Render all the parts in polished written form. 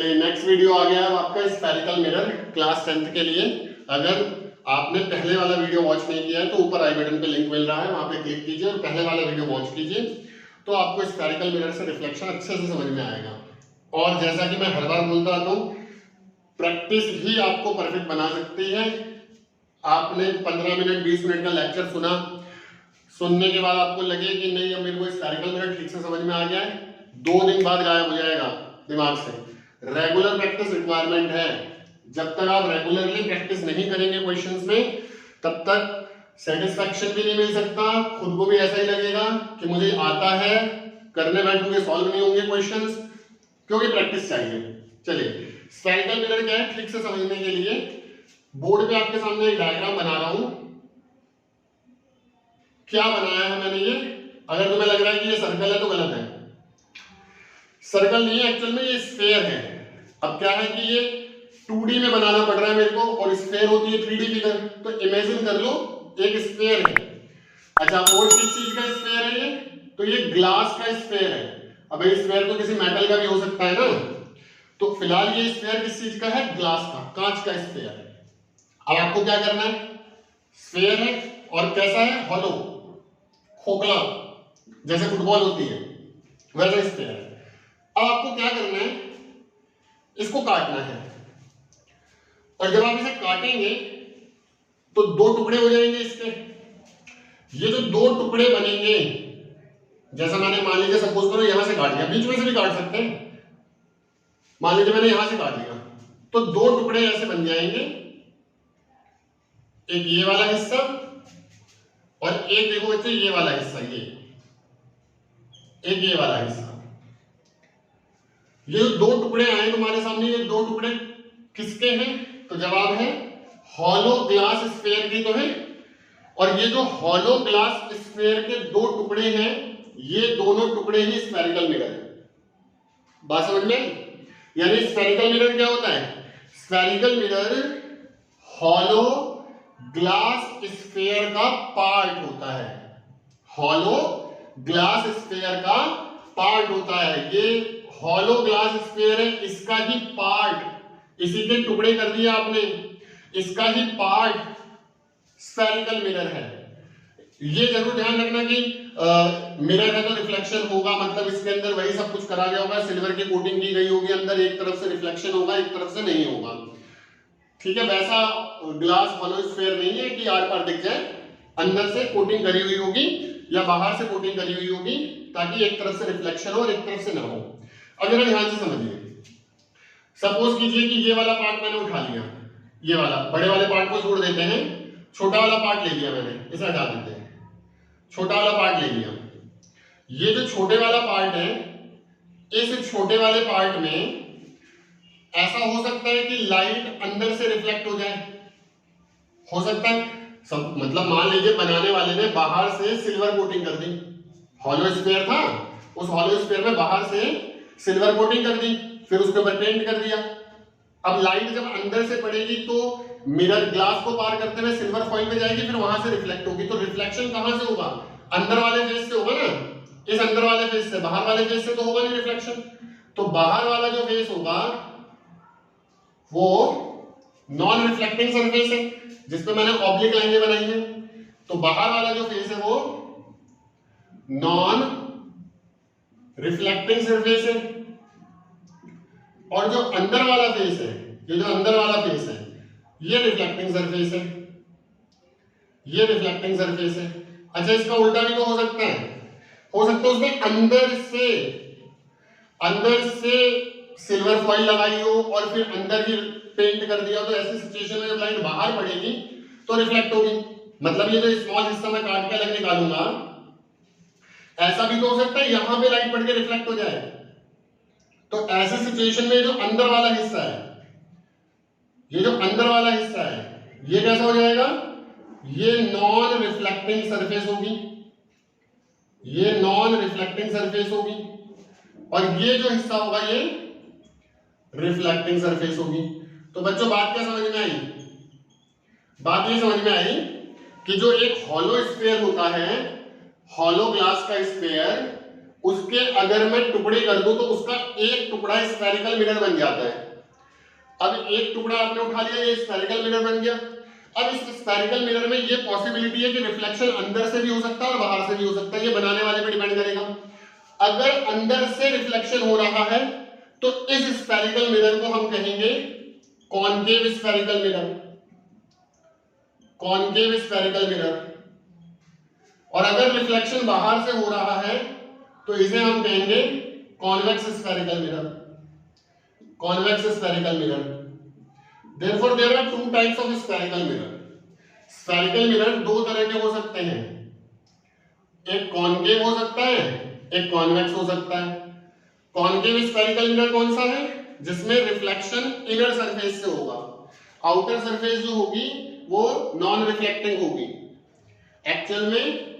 Next video आ गया है आपका स्फेरिकल मिरर क्लास 10th के लिए। अगर आपने पहले वाला वीडियो वॉच नहीं किया है तो ऊपर आई बटन पे लिंक मिल रहा है, वहां पे क्लिक कीजिए और पहले वाला वीडियो वॉच कीजिए, तो आपको स्फेरिकल मिरर से रिफ्लेक्शन अच्छे से समझ में आएगा। और जैसा कि मैं हर बार बोलता आता हूँ, प्रैक्टिस ही आपको परफेक्ट बना सकती है। आपने 15 मिनट 20 मिनट का लेक्चर सुना, सुनने के बाद आपको लगे कि नहीं अब मेरे को स्फेरिकल मिरर ठीक से समझ में आ गया है, 2 दिन बाद गायब हो जाएगा दिमाग से। रेगुलर प्रैक्टिस रिक्वायरमेंट है। जब तक आप रेगुलरली प्रैक्टिस नहीं करेंगे क्वेश्चंस में, तब तक सेटिस्फैक्शन भी नहीं मिल सकता, खुद को भी ऐसा ही लगेगा कि मुझे आता है, करने बैठूंगे सॉल्व नहीं होंगे क्वेश्चंस, क्योंकि प्रैक्टिस चाहिए। चलिए, स्फेरिकल मिरर क्या है ठीक से समझने के लिए बोर्ड पे आपके सामने एक डायग्राम बना रहा हूं। क्या बनाया है मैंने ये? अगर तुम्हें लग रहा है कि ये सर्कल है तो गलत है। सर्कल नहीं है, एक्चुअल में ये स्फेयर है। अब क्या है कि ये 2D में बनाना पड़ रहा है मेरे को, और स्फेयर होती है 3D फिगर। तो इमेजिन कर लो एक स्फेयर है। अच्छा, और किस चीज का स्फेयर है ये? तो ये ग्लास का स्फेयर है। अब ये स्फेयर तो किसी मेटल का भी हो सकता है ना। तो फिलहाल ये स्फेयर किस चीज का है? ग्लास का, कांच का स्फेयर है। अब आपको क्या करना है? स्फेयर है और कैसा है? हॉलो, खोखला, जैसे फुटबॉल होती है वैसा स्फेयर है। अब आपको क्या करना है? इसको काटना है। और जब आप इसे काटेंगे तो 2 टुकड़े हो जाएंगे इसके। ये जो 2 टुकड़े बनेंगे, जैसा मैंने मान लीजिए सपोज करो यहां से काट लिया, बीच में से भी काट सकते हैं। मान लीजिए मैंने यहां से काट लिया, तो 2 टुकड़े ऐसे बन जाएंगे। एक ये वाला हिस्सा और एक देखो बच्चे ये वाला हिस्सा, एक ये वाला हिस्सा। ये जो 2 टुकड़े आए तुम्हारे सामने, ये 2 टुकड़े किसके हैं? तो जवाब है हॉलो ग्लास स्फेयर की तो है। और ये जो हॉलो ग्लास स्फेयर के 2 टुकड़े हैं, ये दोनों टुकड़े ही स्फेरिकल मिरर है। बात समझ में? यानी स्फेरिकल मिरर क्या होता है? Spherical mirror hollow glass sphere का पार्ट होता है। हॉलो ग्लास स्फेयर का पार्ट होता है। ये हॉलो ग्लास स्फेयर है, इसका ही पार्ट, इसी के टुकड़े कर दिए आपने, इसका ही पार्ट स्फेरिकल मिरर है। ये जरूर ध्यान रखना कि मिरर है तो रिफ्लेक्शन होगा, मतलब इसके अंदर वही सब कुछ करा गया होगा, सिल्वर की कोटिंग की गई होगी अंदर, एक तरफ से रिफ्लेक्शन होगा एक तरफ से नहीं होगा। ठीक है, वैसा ग्लास हॉलो स्फेयर नहीं है कि आर पार दिख जाए, अंदर से कोटिंग करी हुई होगी या बाहर से कोटिंग करी हुई होगी, ताकि एक तरफ से रिफ्लेक्शन हो और एक तरफ से ना हो। अब जरा ध्यान से समझिए। सपोज कीजिए कि ये वाला पार्ट मैंने उठा लिया, ये वाला बड़े वाले पार्ट को छोड़ देते हैं, छोटा वाला पार्ट ले लिया मैंने, इसे हटा देते हैं, छोटा वाला पार्ट ले लिया। ये जो छोटे वाला पार्ट है, इस छोटे वाले पार्ट में ऐसा हो सकता है कि लाइट अंदर से रिफ्लेक्ट हो जाए, हो सकता है सब, मतलब मान लीजिए बनाने वाले ने बाहर से सिल्वर कोटिंग कर दी, हॉलो स्फेयर था, उस हॉलो स्फेयर में बाहर से सिल्वर कोटिंग कर दी, फिर उसके ऊपर पेंट कर दिया। अब लाइट जब अंदर से पड़ेगी तो मिरर ग्लास को पार करते हुए सिल्वर फॉइल में जाएगी, फिर वहां से रिफ्लेक्ट होगी। तो रिफ्लेक्शन कहां से होगा? अंदर वाले फेस से होगा ना, इस अंदर वाले फेस से, बाहर वाले फेस से तो होगा नहीं रिफ्लेक्शन। तो बाहर वाला जो फेस होगा वो नॉन रिफ्लेक्टिंग सरफेस है, जिसपे मैंने ऑब्लिक लाइनें बनाई है। तो बाहर वाला जो फेस है वो नॉन रिफ्लेक्टिंग सरफेस है, और जो अंदर वाला फेस है, ये जो अंदर वाला फेस है, ये रिफ्लेक्टिंग सरफेस है, ये रिफ्लेक्टिंग सरफेस है। अच्छा, इसका उल्टा भी तो हो सकता है, उसमें अंदर से सिल्वर फॉइल लगाई हो और फिर अंदर ही पेंट कर दिया हो, तो ऐसी सिचुएशन में जब लाइट बाहर पड़ेगी तो रिफ्लेक्ट होगी। मतलब ये जो स्मॉल हिस्सा मैं काट के अलग निकालूंगा, ऐसा भी तो हो सकता है यहां पे लाइट पड़ के रिफ्लेक्ट हो जाए। तो ऐसी सिचुएशन में जो अंदर वाला हिस्सा है, ये जो अंदर वाला हिस्सा है, ये कैसा हो जाएगा? ये नॉन रिफ्लेक्टिंग सरफेस होगी, ये नॉन रिफ्लेक्टिंग सरफेस होगी, और ये जो हिस्सा होगा ये रिफ्लेक्टिंग सरफेस होगी। तो बच्चों बात क्या समझ में आई? बात ये समझ में आई कि जो एक हॉलो स्फेयर होता है, हॉलो ग्लास का स्फेयर, उसके अगर मैं टुकड़े कर दूं तो उसका एक टुकड़ा स्फेरिकल मिरर बन जाता है। अब एक टुकड़ा आपने उठा लिया, ये स्फेरिकल मिरर बन गया। अब इस स्फेरिकल मिरर में ये पॉसिबिलिटी है कि रिफ्लेक्शन अंदर से भी हो सकता है और बाहर से भी हो सकता है, ये बनाने वाले पे डिपेंड करेगा। अगर अंदर से रिफ्लेक्शन हो रहा है तो इस स्फेरिकल मिरर को हम कहेंगे concave spherical mirror, concave spherical mirror. और अगर रिफ्लेक्शन बाहर से हो रहा है तो इसे हम कहेंगे convex spherical mirror, convex spherical mirror. Therefore there are two types of spherical mirror. Spherical mirror दो तरह के हो सकते हैं, एक कॉनकेव हो सकता है, एक कॉन्वेक्स हो सकता है। कॉनकेव स्फेरिकल मिरर कौन सा है? जिसमें रिफ्लेक्शन इनर सरफेस से होगा, आउटर सरफेस जो होगी वो नॉन रिफ्लेक्टिंग होगी। एक्चुअल में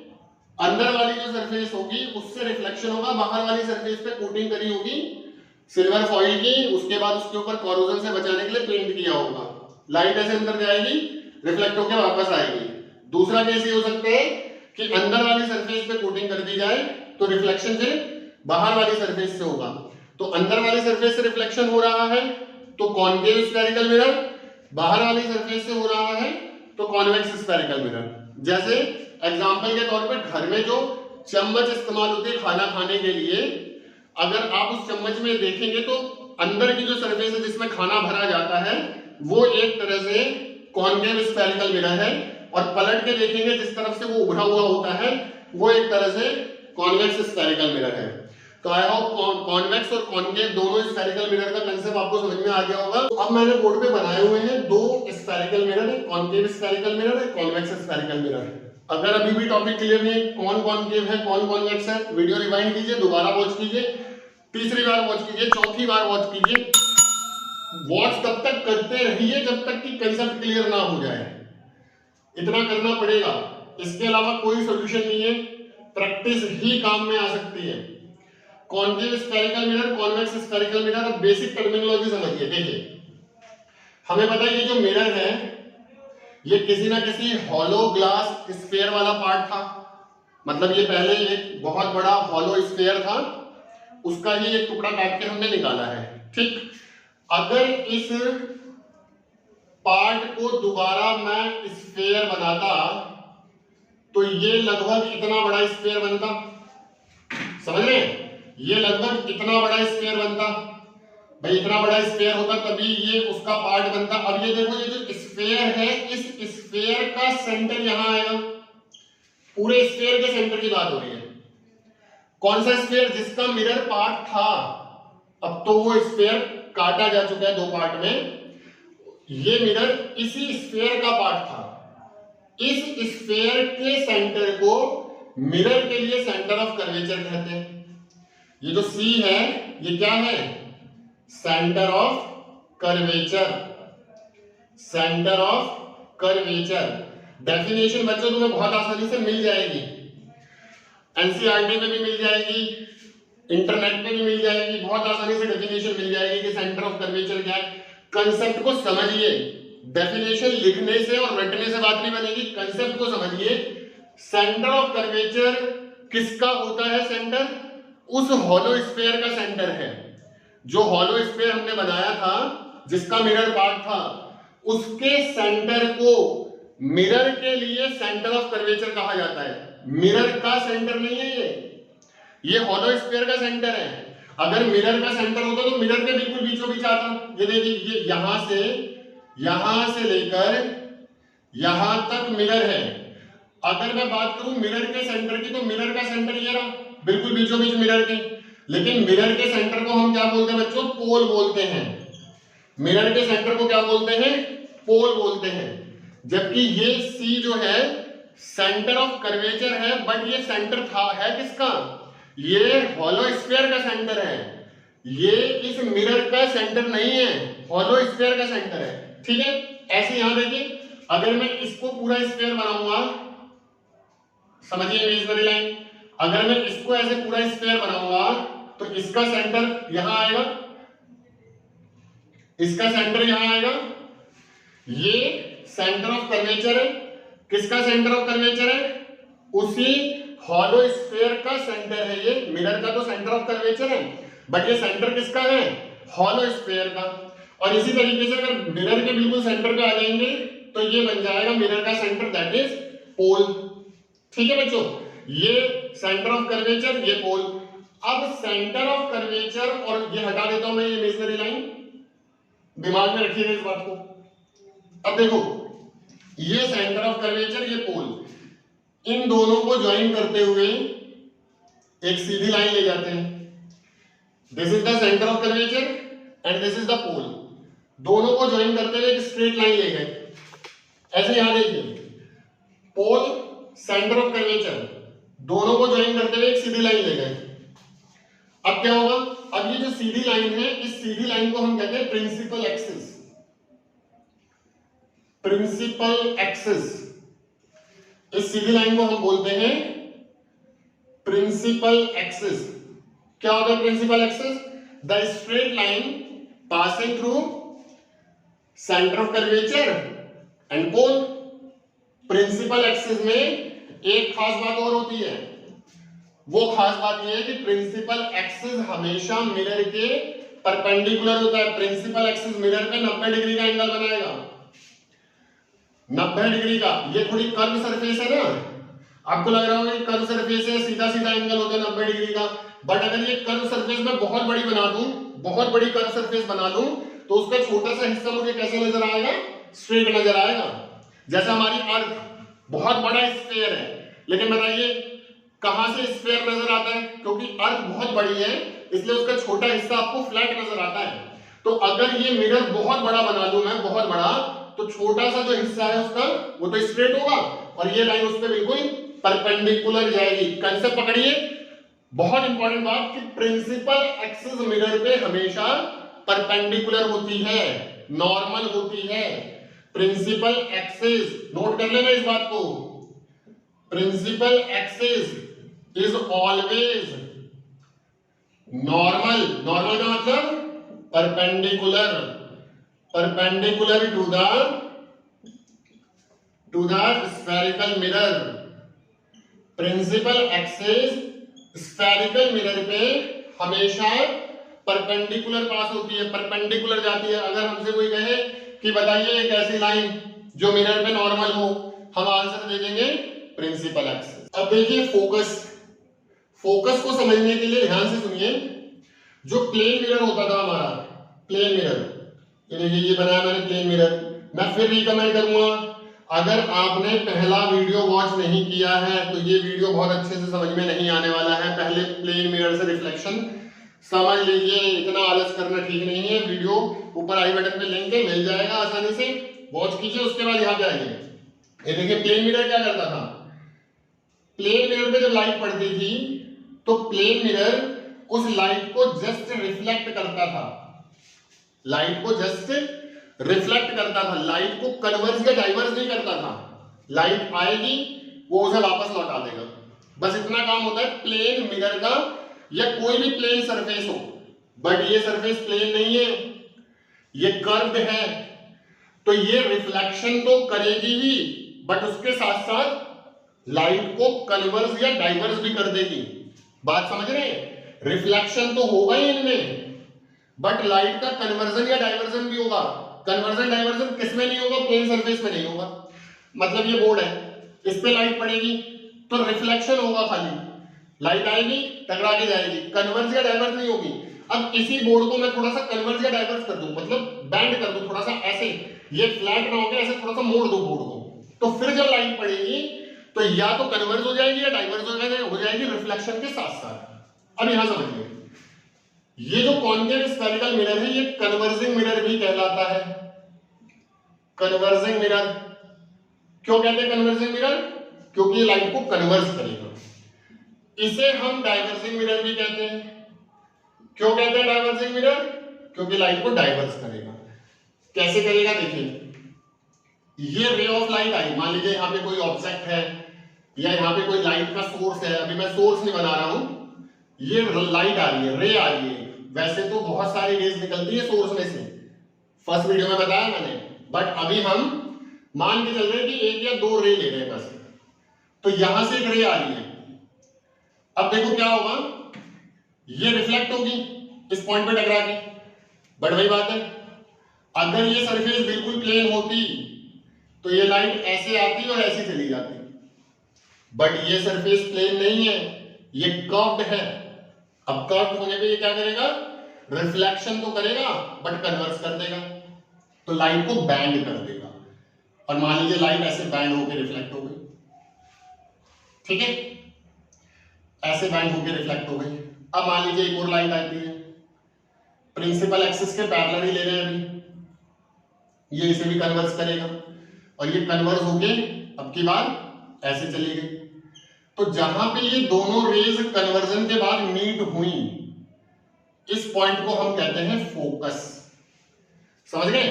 अंदर वाली जो सरफेस होगी उससे रिफ्लेक्शन होगा, बाहर वाली सरफेस पे कोटिंग करी होगी सिल्वर फॉइल की, उसके बाद उसके ऊपर कोरोजन से बचाने के लिए पेंट किया होगा। लाइट ऐसे अंदर जाएगी, रिफ्लेक्ट होकर वापस आएगी। दूसरा केस ये हो सकता है कि अंदर वाली सरफेस पे कोटिंग कर दी जाए तो रिफ्लेक्शन फिर बाहर वाली सरफेस से होगा। तो अंदर वाली सरफेस से रिफ्लेक्शन हो रहा है तो कॉनकेव स्फेरिकल मिरर, बाहर वाली सरफेस से हो रहा है तो कॉन्वेक्स स्फेरिकल मिरर। जैसे एग्जांपल के तौर पे घर में जो चम्मच इस्तेमाल होती है खाना खाने के लिए, अगर आप उस चम्मच में देखेंगे तो अंदर की जो सरफेस है जिसमें खाना भरा जाता है वो एक तरह से कॉनकेव स्फेरिकल मिरर है, और पलट के देखेंगे जिस तरफ से वो उभरा हुआ होता है वो एक तरह से कॉन्वेक्स स्फेरिकल मिरर है। तो आई होप कॉन्वेक्स और कॉनकेव दोनों स्फेरिकल मिरर का कंसेप्ट आपको समझ में आ गया होगा। तो अब मैंने बोर्ड पे बनाए हुए हैं दो स्फेरिकल मिरर, एक कॉनकेव स्फेरिकल मिरर, एक कॉन्वेक्स स्फेरिकल मिरर। अगर अभी भी टॉपिक क्लियर नहीं है कौन कॉनकेव है कौन कॉन्वेक्स है, वीडियो रिवाइंड कीजिए, दोबारा वॉच कीजिए, तीसरी बार वॉच कीजिए, चौथी बार वॉच कीजिए। वॉच तब तक करते रहिए जब तक कि कंसेप्ट क्लियर ना हो जाए, इतना करना पड़ेगा। इसके अलावा कोई सॉल्यूशन नहीं है, प्रैक्टिस ही काम में आ सकती है। Concave spherical mirror, convex spherical mirror, अब बेसिक टर्मिनोलॉजी समझिए। देखिए हमें पता है ये जो मिरर है ये किसी ना किसी हॉलो ग्लास स्फीयर वाला पार्ट था, मतलब ये पहले एक बहुत बड़ा हॉलो स्फीयर था, उसका ही एक टुकड़ा काट के हमने निकाला है। ठीक, अगर इस पार्ट को दोबारा मैं स्फीयर बनाता तो ये लगभग इतना बड़ा स्फीयर बनता, समझ रहे हैं? ये लगभग इतना बड़ा स्फीयर बनता, भाई इतना बड़ा स्फीयर होता तभी ये उसका पार्ट बनता। अब ये देखो ये जो स्फीयर है इस स्फीयर का सेंटर यहां आएगा, पूरे स्फीयर के सेंटर की बात हो रही है। कौन सा स्फीयर? जिसका मिरर पार्ट था, अब तो वो स्फीयर काटा जा चुका है दो पार्ट में, ये मिरर इसी स्फीयर का पार्ट था। इस स्फीयर के सेंटर को मिरर के लिए सेंटर ऑफ कर्वेचर कहते हैं। ये जो C है ये क्या है? Centre of curvature, centre of curvature. Definition बच्चों तुम्हें बहुत आसानी से मिल जाएगी, एनसीईआरटी में भी मिल जाएगी, इंटरनेट पे भी मिल जाएगी, बहुत आसानी से डेफिनेशन मिल जाएगी कि सेंटर ऑफ कर्वेचर क्या है। कंसेप्ट को समझिए, डेफिनेशन लिखने से और रटने से बात नहीं बनेगी, कंसेप्ट को समझिए। सेंटर ऑफ कर्वेचर किसका होता है? सेंटर उस हॉलो स्फीयर का सेंटर है। जो हॉलो स्फीयर हमने बनाया था जिसका मिरर पार्ट था उसके सेंटर को मिरर के लिए सेंटर ऑफ कर्वेचर कहा जाता है। मिरर का सेंटर नहीं है ये हॉलो स्फीयर का सेंटर है। अगर मिरर का सेंटर होता तो मिरर के बिल्कुल बीचों बीच आता। ये देखिए ये यहां से लेकर यहां तक मिरर है। अगर मैं बात करूं मिरर के सेंटर की तो मिरर का सेंटर ये रहा, बिल्कुल बीचों बीच मिरर के। लेकिन मिरर के सेंटर को हम क्या बोलते हैं बच्चों? पोल बोलते हैं। मिरर के सेंटर को क्या बोलते हैं? पोल बोलते हैं। जबकि ये C जो है सेंटर ऑफ कर्वेचर है, बट ये सेंटर था है किसका? ये हॉलो स्फीयर का सेंटर है, ये इस मिरर का सेंटर नहीं है, हॉलो स्फीयर का सेंटर है। ठीक है, ऐसे यहां देखिए अगर मैं इसको पूरा स्फीयर बनाऊंगा, समझिए इमेजिनरी लाइन, अगर मैं इसको ऐसे पूरा स्फीयर बनाऊंगा तो इसका सेंटर यहां आएगा, इसका सेंटर यहां आएगा, ये सेंटर ऑफ कर्वेचर है। किसका सेंटर ऑफ कर्वेचर है? उसी हॉलो स्फीयर का सेंटर है ये, मिरर का तो सेंटर ऑफ कर्वेचर है, बट ये सेंटर किसका है? हॉलो स्फीयर का। और इसी तरीके से अगर मिरर के बिल्कुल सेंटर पे आ जाएंगे तो ये बन जाएगा मिरर का सेंटर, दैट इज पोल। ठीक है बच्चों, ये सेंटर ऑफ कर्वेचर, ये पोल। अब सेंटर ऑफ कर्वेचर, और ये हटा देता हूं मैं ये इमेजिनरी लाइन, दिमाग में रखिएगा इस बात को। अब देखो, ये सेंटर ऑफ कर्वेचर, ये पोल, इन दोनों को ज्वाइन करते हुए एक सीधी लाइन ले जाते हैं। This is the centre of curvature and this is the pole. दोनों को ज्वाइन करते हुए एक स्ट्रेट लाइन ले गए। ऐसे यहां देखिए, पोल, सेंटर ऑफ कर्वेचर, दोनों को ज्वाइन करते हुए एक सीधी लाइन ले गए। अब क्या होगा? अब ये जो सीधी लाइन है, इस सीधी लाइन को हम कहते हैं प्रिंसिपल एक्सिस। प्रिंसिपल एक्सिस, इस सीधी लाइन को हम बोलते हैं प्रिंसिपल एक्सिस। क्या होता है principal axis? The straight line passing through centre of curvature and pole. Principal axis में एक खास बात और होती है, वो खास बात ये है कि प्रिंसिपल एक्सिस हमेशा मिरर के परपेंडिकुलर होता है। प्रिंसिपल एक्सिस मिरर पे 90 डिग्री का एंगल बनाएगा, 90 डिग्री का। ये थोड़ी कर्व सरफेस है ना, आपको लग रहा होगा कि कर्व सरफेस है, सीधा सीधा एंगल होता है 90 डिग्री का, बट अगर ये कर्व सरफेस मैं बहुत बड़ी बना दूं, बहुत बड़ी कर्व सरफेस बना दूं, तो उसका छोटा सा हिस्सा मुझे कैसे नजर आएगा? स्ट्रेट नजर आएगा। जैसे हमारी अर्थ बहुत बड़ा स्फीयर है, लेकिन बताइए कहां से स्फीयर नजर आता है? क्योंकि अर्थ बहुत बड़ी है, इसलिए उसका छोटा हिस्सा आपको फ्लैट नजर आता है। तो अगर ये मिरर बहुत बड़ा बना दूं मैं, बहुत बड़ा, तो छोटा सा जो हिस्सा है उसका वो तो स्ट्रेट होगा और ये लाइन उस पे बिल्कुल परपेंडिकुलर जाएगी। कंसेप्ट पकड़िए, बहुत इंपॉर्टेंट बात कि प्रिंसिपल एक्सिस मिरर पे हमेशा परपेंडिकुलर होती है, नॉर्मल होती है। प्रिंसिपल एक्सिस, नोट कर लेना इस बात को, principal axis is always normal. Normal का मतलब perpendicular, perpendicular to the spherical mirror। Principal axis spherical mirror पे हमेशा परपेंडिकुलर पास होती है, परपेंडिकुलर जाती है। अगर हमसे कोई कहे कि बताइए एक ऐसी लाइन जो मिरर पे नॉर्मल हो, हम आंसर दे देंगे प्रिंसिपल एक्सिस। अब देखिए फोकस, फोकस को समझने के लिए ध्यान से सुनिए। जो प्लेन मिरर होता था हमारा, प्लेन मिरर, ये बनाया मैंने प्लेन मिरर। मैं फिर रिकमेंड करूंगा, अगर आपने पहला वीडियो वॉच नहीं किया है तो ये वीडियो बहुत अच्छे से समझ में नहीं आने वाला है। पहले प्लेन मिरर से रिफ्लेक्शन समझ लीजिए, इतना आलस करना ठीक नहीं है। वीडियो ऊपर आई बटन पे लिंक है, मिल जाएगा आसानी से, वॉच कीजिए। उसके बाद यहाँ पे आइए, ये देखिए प्लेन मिरर क्या करता था। प्लेन मिरर पे जब लाइट पड़ती थी तो प्लेन मिरर उस लाइट को जस्ट रिफ्लेक्ट करता था, लाइट को जस्ट रिफ्लेक्ट करता था, लाइट को कन्वर्ज या डाइवर्स नहीं करता था। लाइट आएगी वो उसे वापस लौटा देगा, बस इतना काम होता है प्लेन मिरर का। या कोई भी प्लेन सरफेस हो, बट ये सरफेस प्लेन नहीं है, ये कर्व्ड है, तो ये रिफ्लेक्शन तो करेगी ही, बट उसके साथ साथ लाइट को कन्वर्ज या डाइवर्स भी कर देगी। बात समझ रहे हैं? रिफ्लेक्शन तो होगा ही इनमें, बट लाइट का कन्वर्जन या डाइवर्जन भी होगा। कन्वर्जन डाइवर्जन किसमें नहीं होगा? प्लेन सरफेस में नहीं होगा। मतलब ये बोर्ड है, इस पे लाइट पड़ेगी तो रिफ्लेक्शन होगा, खाली लाइट आएगी टकरा के जाएगी, कन्वर्ज या डाइवर्स नहीं होगी। अब इसी बोर्ड को मैं थोड़ा सा कन्वर्ज या डाइवर्स कर दूं, मतलब बैंड कर दूं थोड़ा सा, ऐसे ये फ्लैट ना होकर ऐसे थोड़ा सा मोड़ दूं बोर्ड को, तो फिर जब लाइट पड़ेगी तो या तो कन्वर्ज हो जाएगी या डाइवर्स हो जाएगी रिफ्लेक्शन के साथ साथ। अब यहां समझिए, ये जो कॉन्केव स्फेरिकल मिरर है ये कन्वर्जिंग मिरर भी कहलाता है। कन्वर्जिंग मिरर क्यों कहते हैं कन्वर्जिंग मिरर? क्योंकि ये लाइट को कन्वर्ज करेगा। इसे हम डाइवर्जिंग मिरर भी कहते हैं। क्यों कहते हैं डाइवर्जिंग मिरर? क्योंकि लाइट को डाइवर्स करेगा। कैसे करेगा? देखिए, ये रे ऑफ लाइट आई, मान लीजिए यहाँ पे कोई ऑब्जेक्ट है या यहाँ पे कोई लाइट का सोर्स है, अभी मैं सोर्स नहीं बना रहा हूं, ये लाइट आ रही है, रे आ रही है। वैसे तो बहुत सारी रेज निकलती है सोर्स में से, फर्स्ट वीडियो में बताया मैंने, बट अभी हम मान के चल रहे हैं कि एक या दो रे ले रहे हैं बस। तो यहां से एक रे आ रही है, अब देखो क्या होगा, ये रिफ्लेक्ट होगी इस पॉइंट पे टकरा के, बट वही बात है, अगर ये सरफेस बिल्कुल प्लेन होती तो ये लाइट ऐसे आती और ऐसे चली जाती, बट ये सरफेस प्लेन नहीं है, ये कर्व्ड है। अब कर्व्ड होने पे ये क्या करेगा, रिफ्लेक्शन तो करेगा बट कन्वर्स कर देगा, तो लाइट को बैंड कर देगा, और मान लीजिए लाइट ऐसे बैंड होकर रिफ्लेक्ट हो गई, ठीक है, ऐसे बैंड होकर रिफ्लेक्ट हो गई। अब मान लीजिए एक और लाइट आती है, प्रिंसिपल एक्सिस के पैरेलल ही ले रहे हैं अभी, ये इसे भी कन्वर्स करेगा, और ये कन्वर्स होके अब की बार ऐसे चली गई। तो जहां पे ये दोनों रेज कन्वर्जन के बाद मीट हुई, इस पॉइंट को हम कहते हैं फोकस। समझ गए?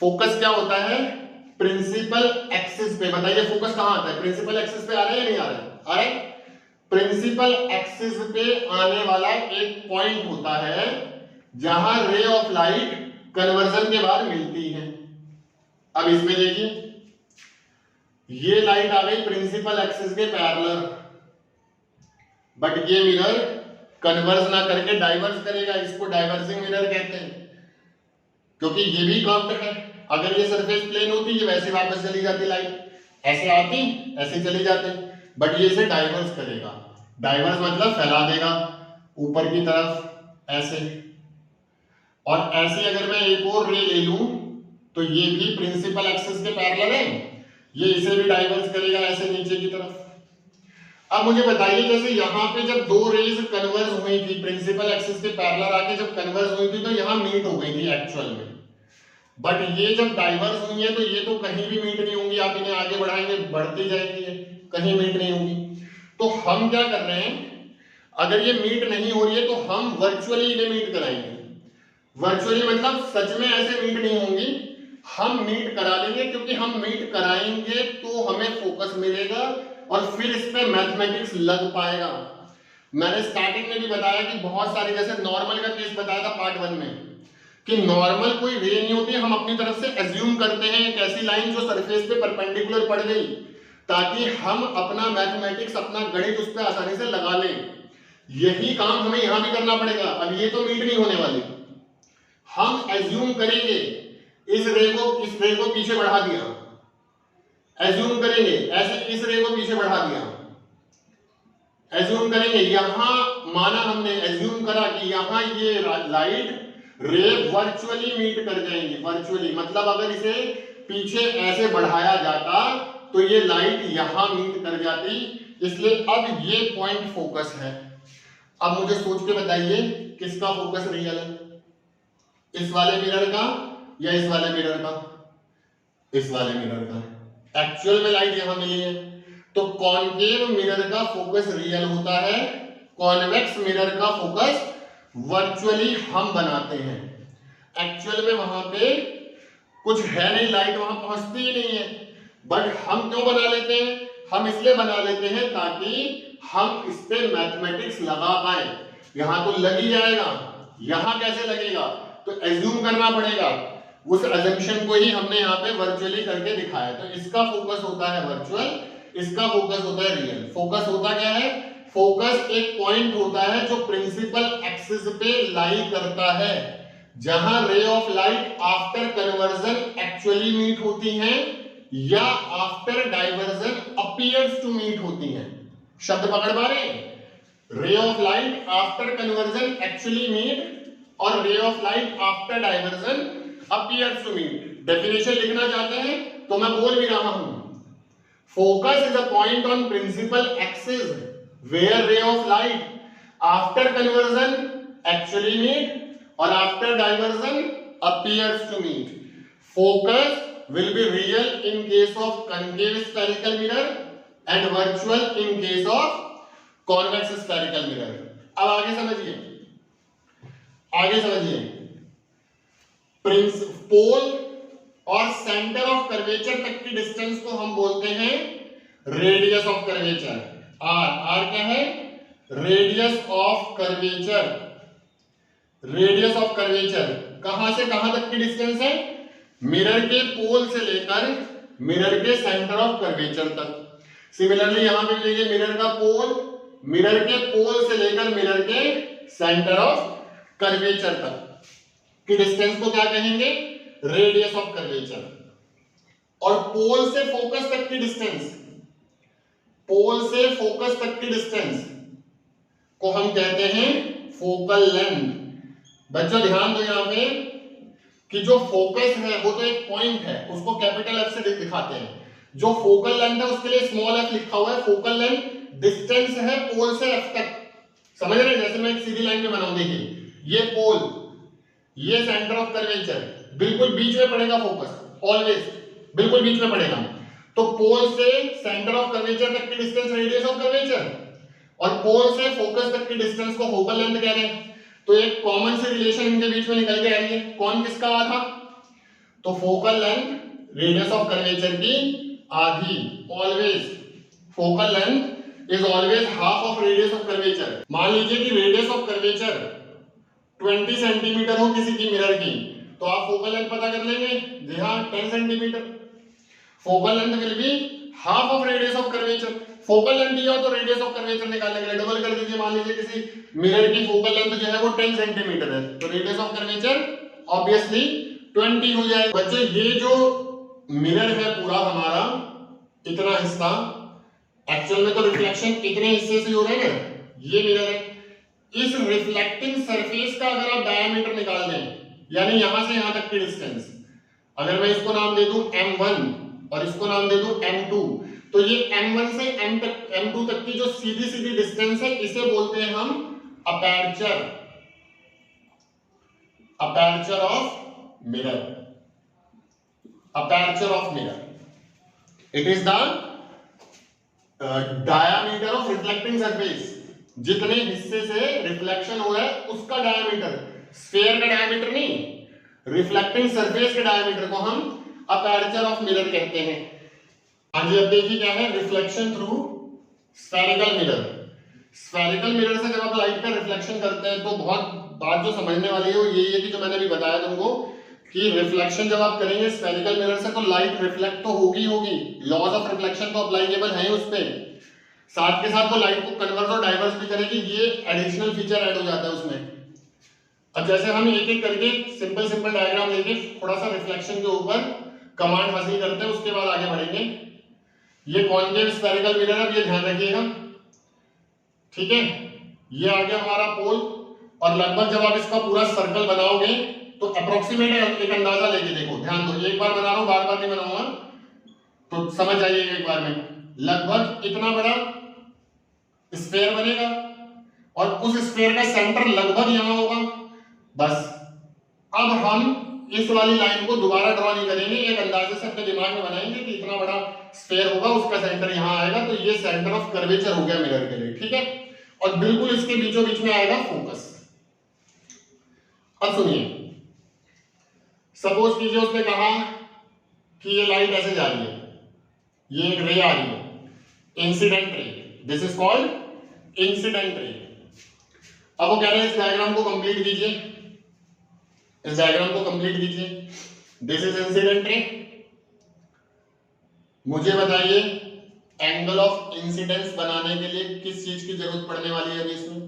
फोकस क्या होता है, प्रिंसिपल एक्सिस पे। बताइए फोकस कहां आता है, प्रिंसिपल एक्सिस पे आ रहा है या नहीं आ रहा है? आ रहा है। प्रिंसिपल एक्सिस पे आने वाला एक पॉइंट होता है जहां रे ऑफ लाइट कन्वर्जन के बाद मिलती है। अब इसमें देखिए, ये लाइट आ गई प्रिंसिपल एक्सिस के पैरेलल, बट ये मिरर कन्वर्ज ना करके डाइवर्स करेगा, इसको डाइवर्सिंग मिरर कहते हैं, क्योंकि ये भी कर्व्ड है। अगर ये सरफेस प्लेन होती, ये वैसे वापस चली जाती, लाइट ऐसे आती ऐसे चली जाती, बट ये इसे डाइवर्स करेगा। डाइवर्स मतलब फैला देगा ऊपर की तरफ ऐसे, और ऐसे अगर मैं एक और रे ले लूं तो ये भी प्रिंसिपल एक्सिस के पैरेलल है, ये इसे भी डाइवर्स करेगा ऐसे नीचे की तरफ। अब मुझे बताइए, जैसे यहाँ पे जब दो रेज कन्वर्ज हुई थी, प्रिंसिपल एक्सिस के पैरेलल आके जब कन्वर्ज हुई थी तो यहाँ मीट हो गई थी एक्चुअल में, बट ये जब डाइवर्स हुई है तो ये तो कहीं भी मीट नहीं होंगी, आप इन्हें आगे बढ़ाएंगे बढ़ती जाएगी, ये कहीं मीट नहीं होंगी। तो हम क्या कर रहे हैं, अगर ये मीट नहीं हो रही है तो हम वर्चुअली इन्हें मीट कराएंगे। वर्चुअली मतलब सच में ऐसे मीट नहीं होंगी, हम मीट करा लेंगे, क्योंकि हम मीट कराएंगे तो हमें फोकस मिलेगा और फिर इस पे मैथमेटिक्स लग पाएगा। मैंने स्टार्टिंग में भी बताया कि बहुत सारे, जैसे नॉर्मल का केस बताया था पार्ट 1 में, कि नॉर्मल कोई रे नहीं होती, हम अपनी तरफ से एज्यूम करते हैं एक ऐसी लाइन जो सरफेस पे परपेंडिकुलर पड़ गई, ताकि हम अपना मैथमेटिक्स, अपना गणित उस पर आसानी से लगा लें। यही काम हमें यहां भी करना पड़ेगा। अब ये तो मीट नहीं होने वाली, हम एज्यूम करेंगे इस रे को पीछे बढ़ा दिया, एज्यूम करेंगे ऐसे इस रे को पीछे बढ़ा दिया, एज्यूम करेंगे यहां, माना हमने एज्यूम करा कि यहां ये लाइट रे वर्चुअली मीट कर जाएंगी। वर्चुअली मतलब अगर इसे पीछे ऐसे बढ़ाया जाता तो ये लाइट यहां मीट कर जाती, इसलिए अब ये पॉइंट फोकस है। अब मुझे सोच के बताइए किसका फोकस रियल है, इस वाले मिरर का या इस वाले मिरर का? इस वाले मिरर का। एक्चुअल में लाइट यहां मिली है, तो कॉनकेव मिरर का फोकस रियल होता है, कॉन्वेक्स मिरर का फोकस वर्चुअली हम बनाते हैं। एक्चुअल में वहां पे कुछ है नहीं, लाइट वहां पहुंचती ही नहीं है, बट हम क्यों बना लेते हैं? हम इसलिए बना लेते हैं ताकि हम इस पे मैथमेटिक्स लगा पाए। यहां तो लग ही जाएगा, यहां कैसे लगेगा? तो एज्यूम करना पड़ेगा, उस अजम्पशन को ही हमने यहाँ पे वर्चुअली करके दिखाया। तो इसका फोकस होता है वर्चुअल, इसका फोकस होता है रियल। फोकस होता क्या है? फोकस एक पॉइंट होता है जो प्रिंसिपल एक्सिस पे लाई करता है, जहां ray of light after convergence actually meet होती हैं या after divergence appears to meet होती हैं। शब्द पकड़ पा रहे हैं? Ray of light after convergence actually meet और ray of light after divergence appears to meet. Definition लिखना चाहते हैं तो मैं बोल भी रहा हूं, focus is a point on principal axis where ray of light after conversion actually meet or after diversion appears to meet. Focus will be real in case of concave spherical mirror and virtual in case of convex spherical mirror. अब आगे समझिए, आगे समझिए, पोल और centre of curvature तक की distance को हम बोलते हैं रेडियस ऑफ कर्वेचर। आर क्या है? Radius of curvature. Radius of curvature कहां से कहां तक की डिस्टेंस है? मिरर के पोल से लेकर मिरर के सेंटर ऑफ कर्वेचर तक। सिमिलरली यहां पे लीजिए मिरर का पोल मिरर के पोल से लेकर मिरर के सेंटर ऑफ कर्वेचर तक की डिस्टेंस को क्या कहेंगे? Radius of curvature. और पोल से फोकस तक की डिस्टेंस, पोल से फोकस तक की डिस्टेंस को हम कहते हैं फोकल लेंथ। बच्चों ध्यान दो यहां पे कि जो फोकस है वो तो एक पॉइंट है, उसको कैपिटल एफ से दिखाते हैं। जो फोकल लेंथ है उसके लिए स्मॉल एफ लिखा हुआ है। फोकल लेंथ डिस्टेंस है पोल से एफ तक, समझ रहे हैं? जैसे मैं एक सीधी लाइन में बनाऊं, देखिए ये पोल, ये सेंटर ऑफ कर्वेचर, बिल्कुल बीच में पड़ेगा फोकस, ऑलवेज बिल्कुल बीच में पड़ेगा। तो पोल से सेंटर ऑफ कर्वेचर तक की डिस्टेंस रेडियस ऑफ कर्वेचर, और पोल से फोकस तक की डिस्टेंस को फोकल लेंथ कह रहे हैं। तो एक कॉमन से रिलेशन इनके बीच में निकल के आ रही है। कौन किसका आधा? तो focal length radius of curvature की आधी। Always focal length is always half of radius of curvature. मान लीजिए कि रेडियस ऑफ कर्वेचर 20 सेंटीमीटर हो किसी की मिरर की, तो आप फोकल लेंथ पता कर लेंगे। जी हाँ, 10 centimetre. Focal length will be half of radius of curvature. Focal length दिया हो तो रेडियस ऑफ कर्वेचर निकालने के लिए डबल कर दीजिए। मान लीजिए किसी मिरर की फोकल लेंथ जो है वो 10 सेंटीमीटर है, तो रेडियस ऑफ कर्वेचर ऑब्वियसली 20 हो जाएगा। बच्चों ये जो मिरर है पूरा हमारा, इतना हिस्सा, एक्चुअल में तो रिफ्लेक्शन इतने हिस्से से हो रहा है ना, ये मिरर है। इस रिफ्लेक्टिंग सरफेस का अगर आप डायमीटर निकाल दें, यानी यहां से यहां तक की डिस्टेंस, अगर मैं इसको नाम दे दूं m1 और इसको नाम दे दूं m2, तो ये m1 से m2 तक की जो सीधी सीधी डिस्टेंस है, इसे बोलते हैं हम aperture, aperture of mirror, aperture of mirror. It is the diameter of reflecting surface. जितने हिस्से से रिफ्लेक्शन हो रहा है उसका डायमीटर, स्फीयर का डायमीटर नहीं, रिफ्लेक्टिंग सरफेस के डायमीटर को हम अपर्चर ऑफ मिरर कहते हैं। हाँ जी, अब देखिए क्या है, reflection through spherical mirror. Spherical mirror से जब आप लाइट का रिफ्लेक्शन करते हैं तो बहुत बात जो समझने वाली है वो यही है कि जो मैंने अभी बताया तुमको कि रिफ्लेक्शन जब आप करेंगे स्फेरिकल मिरर से तो लाइट रिफ्लेक्ट तो होगी होगी, लॉज ऑफ रिफ्लेक्शन तो अप्लाइएबल है उस पे, साथ के साथ वो लाइट को कन्वर्ट और डाइवर्स भी करेगी, ये एडिशनल फीचर ऐड हो जाता है उसमें। अब जैसे हम एक एक करके सिंपल सिंपल डायग्राम लेके थोड़ा सा रिफ्लेक्शन के ऊपर कमांड हासिल करते हैं, उसके बाद आगे बढ़ेंगे। ये कॉन्केव स्फेरिकल मिरर है, ये ध्यान रखिएगा, ठीक है। ये आ गया हमारा पोल, और लगभग जब आप इसका पूरा सर्कल बनाओगे तो अप्रोक्सीमेट एक अंदाजा लेके देखो, ध्यान दो, एक बार बना रहा हूं, बार बार नहीं बनाऊंगा, तो समझ जाइएगा एक बार में। लगभग इतना बड़ा स्फीयर बनेगा और उस स्फीयर का सेंटर लगभग यहां होगा। बस अब हम इस वाली लाइन को दोबारा ड्रॉ नहीं करेंगे, एक अंदाजे से अपने दिमाग में बनाएंगे कि इतना बड़ा स्फीयर होगा, उसका सेंटर यहां आएगा, तो ये सेंटर ऑफ कर्वेचर हो गया मिरर के लिए, ठीक है। और बिल्कुल इसके बीचों बीच में आएगा फोकस। अब सुनिए, सपोज कीजिए उसने कहा कि ये लाइट ऐसे जा रही है, ये एक रे आ रही है, incident ray, this is called incident ray. अब वो कह रहे हैं इस डायग्राम को कंप्लीट कीजिए, इस डायग्राम को कंप्लीट कीजिए, दिस इज इंसिडेंट रे। मुझे बताइए एंगल ऑफ इंसिडेंस बनाने के लिए किस चीज की जरूरत पड़ने वाली है अभी इसमें?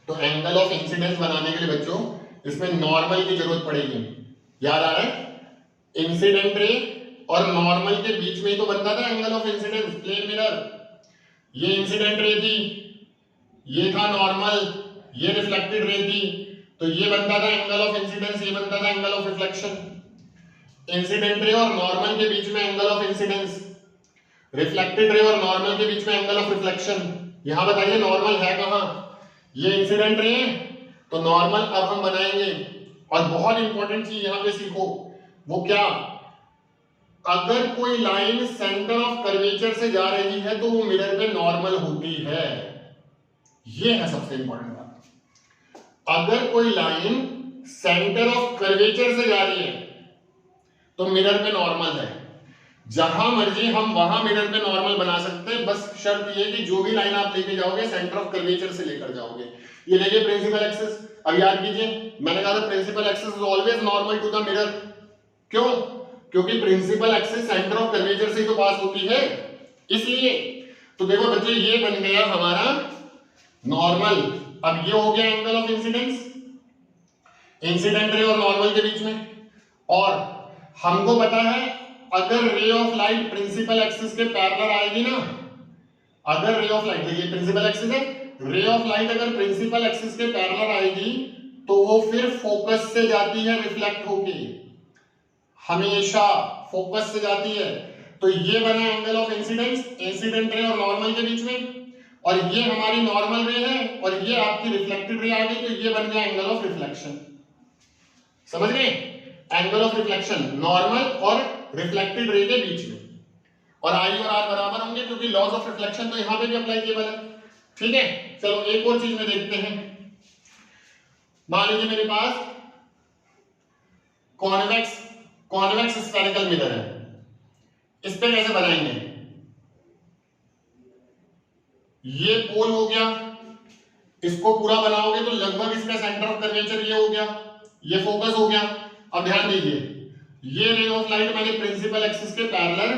तो एंगल ऑफ इंसिडेंस बनाने के लिए बच्चों इसमें नॉर्मल की जरूरत पड़ेगी। याद आ रहा है? इंसिडेंट रे और नॉर्मल के बीच में ही तो बनता था angle of incidence, plane mirror. ये इंसिडेंट रे थी, ये था नॉर्मल, ये रिफ्लेक्टेड रे थी, तो ये बनता था एंगल ऑफ इंसिडेंस, ये बनता था angle of reflection. Incident ray और नॉर्मल के बीच में angle of incidence, reflected ray और नॉर्मल के बीच में एंगल ऑफ रिफ्लेक्शन। यहां बताइए नॉर्मल है कहां? ये इंसिडेंट रे है, तो नॉर्मल अब हम बनाएंगे। और बहुत इंपॉर्टेंट चीज यहां पे सीखो, वो क्या? अगर कोई लाइन सेंटर ऑफ कर्वेचर से जा रही है तो वो मिरर में नॉर्मल होती है, ये है सबसे इंपॉर्टेंट बात। अगर कोई लाइन सेंटर ऑफ कर्वेचर से जा रही है तो मिरर पे नॉर्मल है, जहां मर्जी हम वहां मिरर पे नॉर्मल बना सकते हैं, बस शर्त ये कि जो भी लाइन आप लेके जाओगे सेंटर ऑफ कर्वेचर से लेकर जाओगे। ये देखिए प्रिंसिपल एक्सिस, अब याद कीजिए मैंने कहा था principal axis is always normal to the mirror. क्यों? क्योंकि principal axis centre of curvature से ही तो पास होती है। इसलिए तो देखो बच्चों ये बन गया हमारा नॉर्मल। अब ये हो गया angle of incidence, incident ray और नॉर्मल के बीच में। और हमको पता है अगर ray of light principal axis के पैरेलल आएगी ना, अगर रे ऑफ लाइट, देखिए प्रिंसिपल एक्सिस है, रे ऑफ लाइट अगर प्रिंसिपल एक्सिस के पैरेलल आएगी तो वो फिर फोकस से जाती है रिफ्लेक्ट होके, हमेशा फोकस से जाती है। तो ये बना angle of incidence, incident ray और नॉर्मल के बीच में। और ये हमारी नॉर्मल रे है और ये आपकी रिफ्लेक्टेड रे आ गई, तो ये बन गया एंगल ऑफ रिफ्लेक्शन। समझ गए? एंगल ऑफ रिफ्लेक्शन नॉर्मल और रिफ्लेक्टेड रे के बीच में। और आई और आर बराबर होंगे क्योंकि लॉज ऑफ रिफ्लेक्शन तो यहां पे भी अप्लाईकेबल है। ठीक है, चलो एक और चीज में देखते हैं। मान लीजिए मेरे पास कॉन्वेक्स स्फेरिकल मिरर है, इस पे कैसे बनाएंगे? ये पोल हो गया, इसको पूरा बनाओगे तो लगभग इसका सेंटर ऑफ कर्वेचर ये हो गया, ये फोकस हो गया। अब ध्यान दीजिए, ये रे ऑफ लाइट मैंने प्रिंसिपल एक्सिस के पैरेलल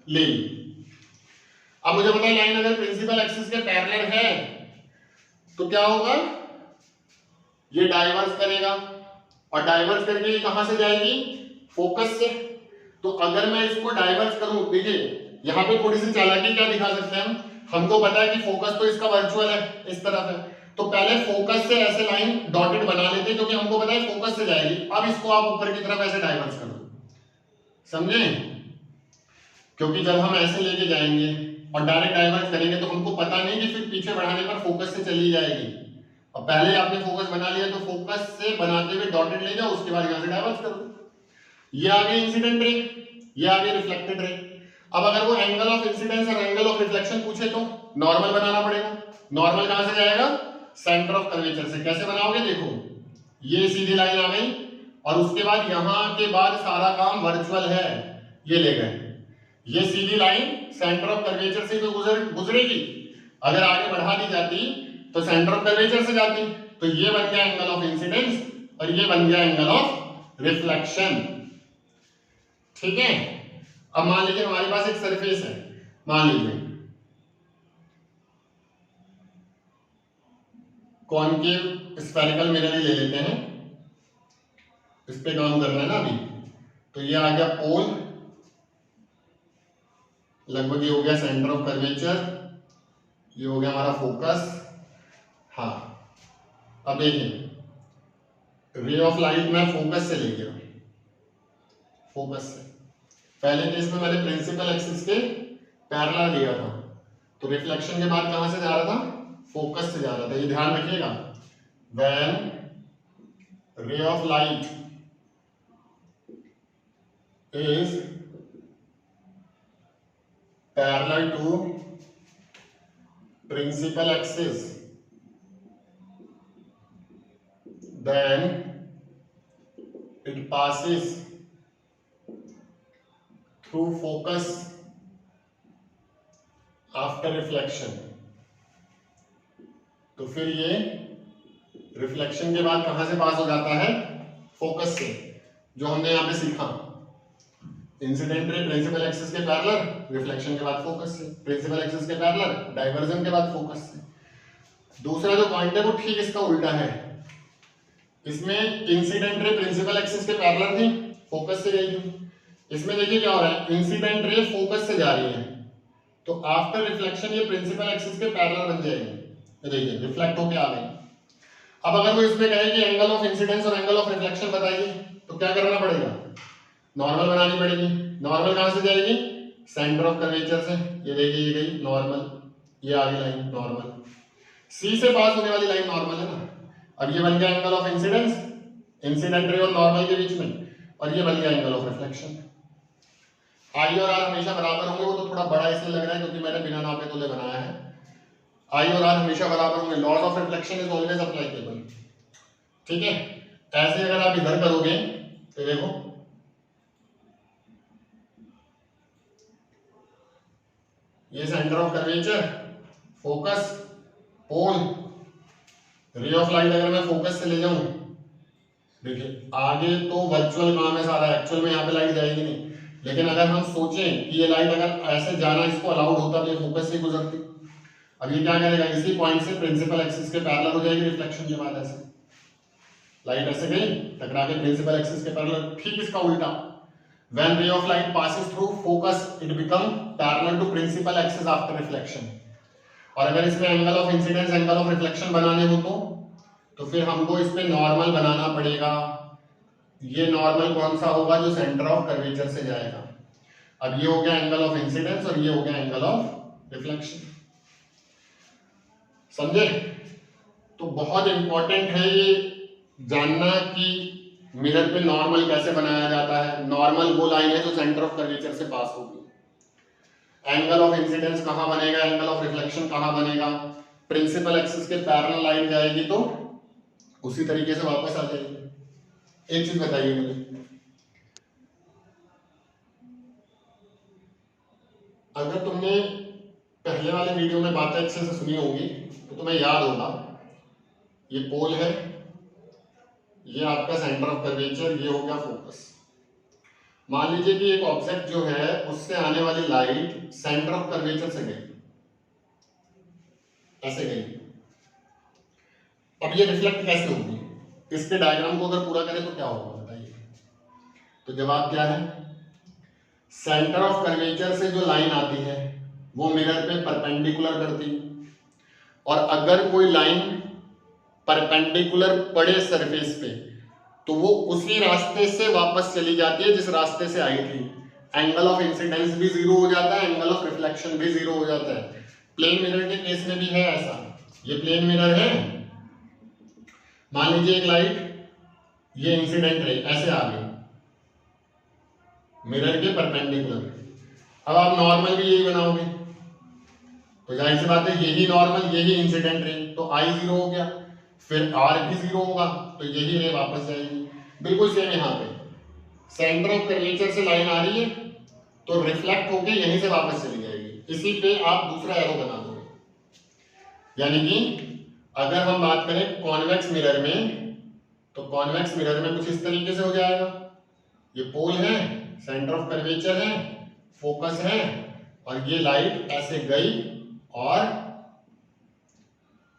ले ली। अब मुझे पता है लाइन अगर प्रिंसिपल एक्सिस के पैरेलल है तो क्या होगा, ये डाइवर्स करेगा और डाइवर्स करके ये कहां से जाएगी? फोकस से। तो अगर मैं इसको डाइवर्स करूं, देखिए यहां पे थोड़ी सी चालाकी क्या दिखा सकते हैं हमको पता है कि फोकस तो इसका वर्चुअल है, इस तरफ है, तो पहले फोकस से ऐसे लाइन डॉटेड बना लेते हैं क्योंकि हमको पता है फोकस से जाएगी। अब इसको आप ऊपर की तरफ ऐसे डाइवर्स कर दो, समझे? क्योंकि जब हम ऐसे लेके जाएंगे और डायरेक्ट डाइवर्स करेंगे तो हमको पता नहीं कि फिर पीछे बढ़ाने पर फोकस से चली जाएगी। और पहले आपने फोकस बना लिया तो फोकस से बनाते हुए डॉटेड ले जाओ, उसके बाद यहां से डाइवर्स कर दो। ये आ गई इंसिडेंट रे, ये आ गई रिफ्लेक्टेड रे। अब अगर वो एंगल ऑफ इंसिडेंस और एंगल ऑफ रिफ्लेक्शन पूछे तो नॉर्मल बनाना पड़ेगा। नॉर्मल कहां से जाएगा? सेंटर ऑफ कर्वेचर से। कैसे बनाओगे? देखो ये सीधी लाइन आ गई और उसके बाद यहां के बाद सारा काम वर्चुअल है, ये ले गए। ये सीधी लाइन सेंटर ऑफ कर्वेचर से तो गुजरेगी, अगर आगे बढ़ा दी जाती तो सेंटर ऑफ कर्वेचर से जाती। तो ये बन गया एंगल ऑफ इंसिडेंस और ये बन गया एंगल ऑफ रिफ्लेक्शन। ठीक है, अब मान लीजिए हमारे पास एक सरफेस है, मान लीजिए कॉनकेव स्फेरिकल मिरर ही ले लेते हैं, इस पे काम करना है ना अभी। तो ये आ गया पोल, लगभग ये हो गया सेंटर ऑफ कर्वेचर, ये हो गया हमारा फोकस। हाँ, अब देखिए रे ऑफ लाइट मैं फोकस से ले गया, फोकस से। पहले केस में मैंने प्रिंसिपल एक्सिस के पैरेलल लिया था, तो रिफ्लेक्शन के बाद कहां से जा रहा था? फोकस से जा रहा था। ये ध्यान रखिएगा, when ray of light is parallel to principal axis then it passes through focus after reflection। तो फिर ये रिफ्लेक्शन के बाद कहां से पास हो जाता है? फोकस से। जो हमने यहां पे सीखा, इंसिडेंट रे प्रिंसिपल एक्सिस के पैरेलल, रिफ्लेक्शन के बाद फोकस से, प्रिंसिपल एक्सिस के पैरेलल, डाइवर्जन के बाद फोकस से। दूसरा जो पॉइंट है वो ठीक इसका उल्टा है, इसमें इंसिडेंट रे प्रिंसिपल एक्सिस के पैरेलल थी, फोकस से गई थी। इसमें देखिए क्या हो रहा है, इंसिडेंट रे फोकस से जा रही है, तो आफ्टर रिफ्लेक्शन ये प्रिंसिपल एक्सिस के पैरेलल बन जाएगी। ये देखिए रिफ्लेक्ट होके आ गई। अब अगर वो इसमें कहे कि एंगल ऑफ इंसिडेंस और एंगल ऑफ रिफ्लेक्शन बताइए, तो क्या करना पड़ेगा? नॉर्मल बनानी पड़ेगी। नॉर्मल कहां से जाएगी? सेंटर ऑफ कर्वेचर से। ये देखिए ये गई नॉर्मल, ये आ गई लाइन नॉर्मल, सी से पास होने वाली लाइन नॉर्मल है ना। अब ये बन गया angle of incidence, incident ray और नॉर्मल के बीच में, और ये बन गया एंगल ऑफ रिफ्लेक्शन। आई और आर हमेशा बराबर होंगे, वो तो थोड़ा बड़ा इसलिए लग रहा है क्योंकि मैंने बिना नापे तोले बनाया है। आई और आर हमेशा बराबर होंगे, laws of reflection is always applicable. ठीक है, ऐसे अगर आप इधर करोगे तो देखो ये centre of curvature, focus, pole, ray of light अगर मैं फोकस से ले जाऊं, देखिए आगे तो वर्चुअल काम है सारा, एक्चुअल में यहाँ पे लाइट जाएगी नहीं। लेकिन अगर हम सोचें कि ये लाइट अगर ऐसे जाना इसको अलाउड होता तो ये फोकस से गुजरती। अब ये क्या करेगा, इसी पॉइंट से प्रिंसिपल एक्सिस के पैरेलल हो जाएगी रिफ्लेक्शन के बाद, ऐसे लाइट ऐसे गई टकरा के प्रिंसिपल एक्सिस के पैरेलल। ठीक इसका उल्टा, when ray of light passes through focus it become parallel to principal axis after reflection। और अगर इसमें angle of incidence angle of reflection बनाने हो तो फिर हमको इस पे नॉर्मल बनाना पड़ेगा। ये नॉर्मल कौन सा होगा, जो सेंटर ऑफ कर्वेचर से जाएगा। अब ये हो गया एंगल ऑफ इंसिडेंस और ये हो गया एंगल ऑफ रिफ्लेक्शन, समझे। तो बहुत इंपॉर्टेंट है ये जानना कि मिरर पे नॉर्मल कैसे बनाया जाता है। नॉर्मल वो लाइन है जो सेंटर ऑफ कर्वेचर से पास होगी। एंगल ऑफ इंसिडेंस कहां बनेगा, एंगल ऑफ रिफ्लेक्शन कहां बनेगा, प्रिंसिपल एक्सिस के पैरेलल लाइन जाएगी तो उसी तरीके से वापस आ जाएगी। एक चीज बताइए मुझे, अगर तुमने पहले वाले वीडियो में बातें अच्छे से सुनी होगी तो तुम्हें याद होगा, ये पोल है, ये आपका सेंटर ऑफ कर्वेचर, ये हो गया फोकस। मान लीजिए कि एक ऑब्जेक्ट जो है उससे आने वाली लाइट सेंटर ऑफ कर्वेचर से गई, ऐसे गई। अब ये रिफ्लेक्ट कैसे होगी, इसके डायग्राम को अगर पूरा करें तो क्या होगा बताइए। तो जवाब क्या है, सेंटर ऑफ कर्वेचर से जो लाइन आती है वो मिरर पे परपेंडिकुलर करती, और अगर कोई लाइन परपेंडिकुलर पड़े सरफेस पे तो वो उसी रास्ते से वापस चली जाती है जिस रास्ते से आई थी। एंगल ऑफ इंसिडेंस भी जीरो हो जाता है, एंगल ऑफ रिफ्लेक्शन भी जीरो हो जाता है। प्लेन मिरर के केस में भी है ऐसा। ये प्लेन मिरर है, मान लीजिए एक लाइट ये इंसिडेंट रे ऐसे आ गई मिरर के परपेंडिकुलर। अब आप नॉर्मल भी यही बनाओगे तो जाहिर सी बात है यही नॉर्मल यही इंसिडेंट रे, तो आई जीरो हो गया, फिर आर भी जीरो होगा, तो यही रे वापस जाएगी। बिल्कुल सेम यहाँ पे सेंटर ऑफ कर्वेचर से लाइन आ रही है तो रिफ्लेक्ट होके यहीं से वापस चली जाएगी, इसी पे आप दूसरा एरो बना दोगे। यानी कि अगर हम बात करें कॉन्वेक्स मिरर में तो कॉन्वेक्स मिरर में कुछ इस तरीके से हो जाएगा, ये पोल है, सेंटर ऑफ कर्वेचर है, फोकस है, और ये लाइट ऐसे गई और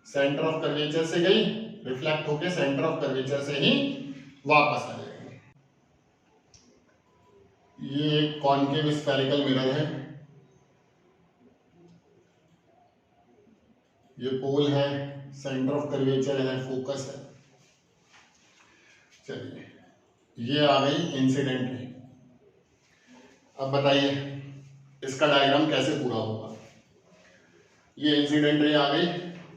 सेंटर ऑफ कर्वेचर से गई, रिफ्लेक्ट होके सेंटर ऑफ कर्वेचर से ही वापस आ जाएगी। ये एक कॉन्केव स्फेरिकल मिरर है, ये पोल है, सेंटर ऑफ कर्वेचर है, फोकस है। चलिए ये आ गई इंसिडेंट रे। अब बताइए इसका डायग्राम कैसे पूरा होगा। ये इंसिडेंट रे आ गई,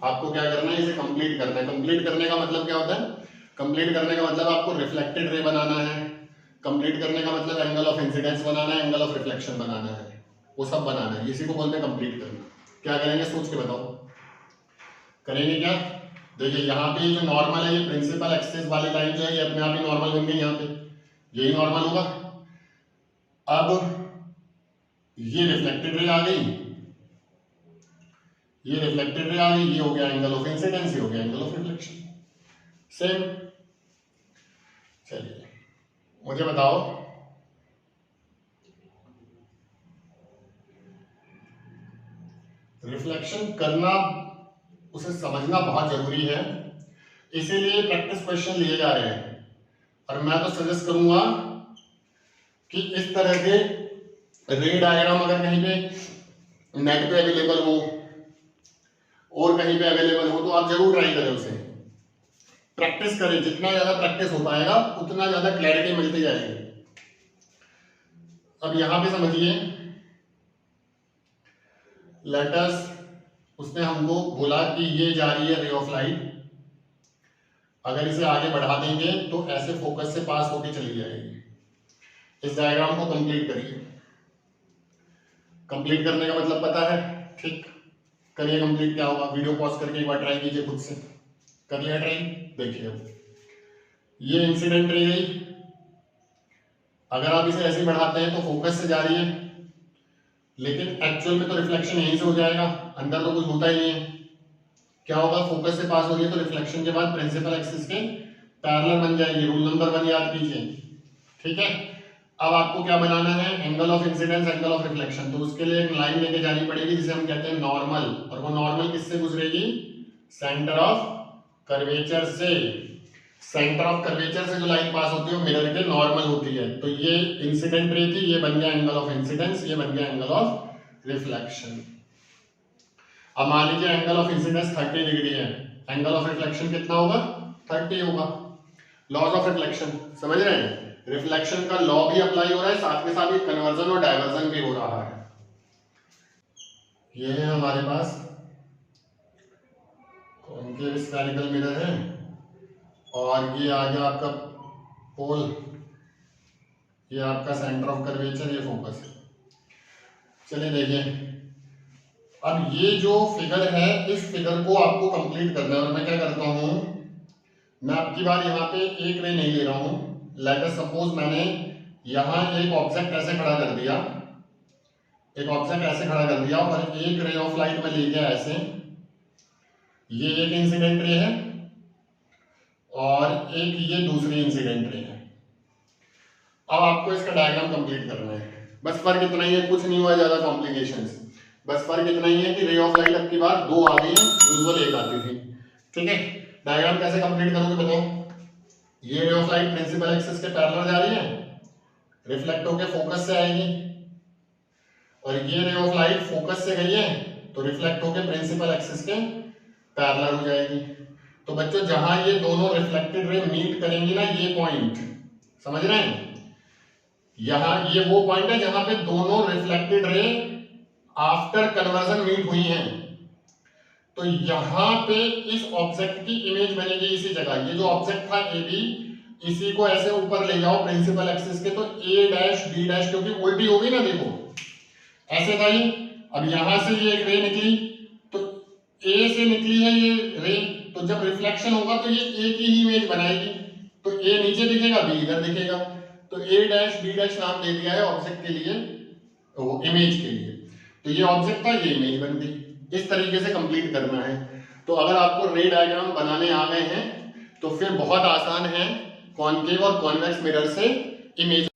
आपको क्या करना है, इसे कंप्लीट करना है। कंप्लीट करने का मतलब क्या होता है, कंप्लीट करने का मतलब आपको रिफ्लेक्टेड रे बनाना है, कंप्लीट करने का मतलब एंगल ऑफ इंसिडेंस बनाना है, एंगल ऑफ रिफ्लेक्शन बनाना है, वो सब बनाना है। इसी को बोलते हैं कंप्लीट करना। क्या करेंगे सोच के बताओ, करेंगे क्या। देखिए यहाँ पे जो नॉर्मल है ये प्रिंसिपल एक्सिस वाली लाइन जो है ये अपने आप ही नॉर्मल बन गई, यहाँ पे यही नॉर्मल होगा। अब ये रिफ्लेक्टेड रे आ गई, ये रिफ्लेक्टेड रे आ गई, ये हो गया एंगल ऑफ इंसिडेंस, ये हो गया एंगल ऑफ रिफ्लेक्शन, सेम। चलिए मुझे बताओ रिफ्लेक्शन करना, उसे समझना बहुत जरूरी है, इसीलिए प्रैक्टिस क्वेश्चन लिए जा रहे हैं। और मैं तो सजेस्ट करूंगा कि इस तरह के रे डायग्राम अगर कहीं पे नेट पे अवेलेबल हो और कहीं पे अवेलेबल हो तो आप जरूर ट्राई करें, उसे प्रैक्टिस करें। जितना ज्यादा प्रैक्टिस हो पाएगा उतना ज्यादा क्लैरिटी मिलती जाएगी। अब यहां पे समझिए, लेटस उसने हमको बोला कि ये जा रही है रे ऑफ लाइट, अगर इसे आगे बढ़ा देंगे तो ऐसे फोकस से पास होके चली जाएगी। इस डायग्राम को कंप्लीट करिए। कंप्लीट करने का मतलब पता है, ठीक करिए कंप्लीट। क्या होगा, वीडियो पॉज करके एक बार ट्राई कीजिए, खुद से कर लिया ट्राई। देखिए ये इंसिडेंट रह गई, अगर आप इसे ऐसे बढ़ाते हैं तो फोकस से जा रही है, लेकिन एक्चुअल में तो रिफ्लेक्शन यहीं से हो जाएगा, अंदर तो कुछ होता ही नहीं है। क्या होगा, फोकस से पास हो रही है तो रिफ्लेक्शन के बाद प्रिंसिपल एक्सिस के पैरेलल बन जाएगी। रूल नंबर 1 याद कीजिए, ठीक है। अब आपको क्या बनाना है, angle of incidence, angle of reflection. तो उसके लिए एक लाइन लेके जानी पड़ेगी जिसे हम कहते हैं नॉर्मल, और वो नॉर्मल किससे गुजरेगी, सेंटर ऑफ कर्वेचर से। सेंटर ऑफ कर्वेचर से जो लाइन पास होती है वो मिरर के नॉर्मल होती है। तो ये इंसिडेंट रे थी, ये बन गया एंगल ऑफ इंसिडेंस, ये बन गया एंगल ऑफ रिफ्लेक्शन। अब मान लीजिए एंगल ऑफ इंसिडेंस 30 डिग्री है, एंगल ऑफ रिफ्लेक्शन कितना होगा, 30 होगा। लॉज ऑफ रिफ्लेक्शन समझ रहे हैं, रिफ्लेक्शन का लॉ भी अप्लाई हो रहा है, साथ के साथ ही कन्वर्जन और डायवर्जन भी हो रहा है। ये है हमारे पास कॉन्केव स्फेरिकल मिरर है, और ये आ गया आपका पोल, ये आपका सेंटर ऑफ कर्वेचर, ये फोकस है। चलिए देखिए, अब ये जो फिगर है, इस फिगर को आपको कंप्लीट करना है। और मैं क्या करता हूं, मैं आपकी बार यहाँ पे एक रे नहीं ले रहा हूं। लेट अस सपोज मैंने यहाँ एक ऑब्जेक्ट ऐसे खड़ा कर दिया, एक ऑब्जेक्ट ऐसे खड़ा कर दिया, और एक रे ऑफ लाइट में ले गया ऐसे, ये एक इंसिडेंट रे है और एक ये दूसरी इंसिडेंट रे है। अब आपको इसका डायग्राम कंप्लीट करना है। बस फर्क इतना ही है, कुछ नहीं हुआ ज्यादा कॉम्प्लिकेशंस। बस फर्क इतना ही है कि रे ऑफ लाइट अब की बार 2 आ गई है, यूजुअल 1 आती थी। ठीक है, डायग्राम कैसे कंप्लीट करोगे बताओ। ये ray of light principal axis के पैरेलल जा रही है, रिफ्लेक्ट होकर फोकस से आएगी, और ये रे ऑफ लाइट फोकस से गई है तो रिफ्लेक्ट होकर प्रिंसिपल एक्सिस के पैरेलल हो जाएगी। तो बच्चों जहां ये दोनों रिफ्लेक्टेड रे मीट करेंगी ना, ये पॉइंट समझ रहे हैं, यहां ये वो पॉइंट है जहां पे दोनों reflected ray after conversion meet हुई हैं। तो यहां पे इस ऑब्जेक्ट की इमेज बनेगी इसी जगह। ये जो ऑब्जेक्ट था ए बी, इसी को ऐसे ऊपर ले जाओ प्रिंसिपल एक्सिस के, तो ए डैश बी डैश, क्योंकि उल्टी होगी ना, देखो ऐसे था ये। अब यहां से ये एक रे निकली, तो ए से निकली है ये रे, तो जब रिफ्लेक्शन होगा तो ये ए की ही इमेज बनाएगी। तो ए नीचे दिखेगा, बी इधर दिखेगा, तो ए डैश बी डैश नाम दे दिया है ऑब्जेक्ट के लिए, वो इमेज के लिए। तो ये ऑब्जेक्ट था, ये इमेज बन गई। इस तरीके से कंप्लीट करना है। तो अगर आपको रे डायग्राम बनाने आ गए हैं तो फिर बहुत आसान है कॉनकेव और कॉन्वेक्स मिरर से इमेज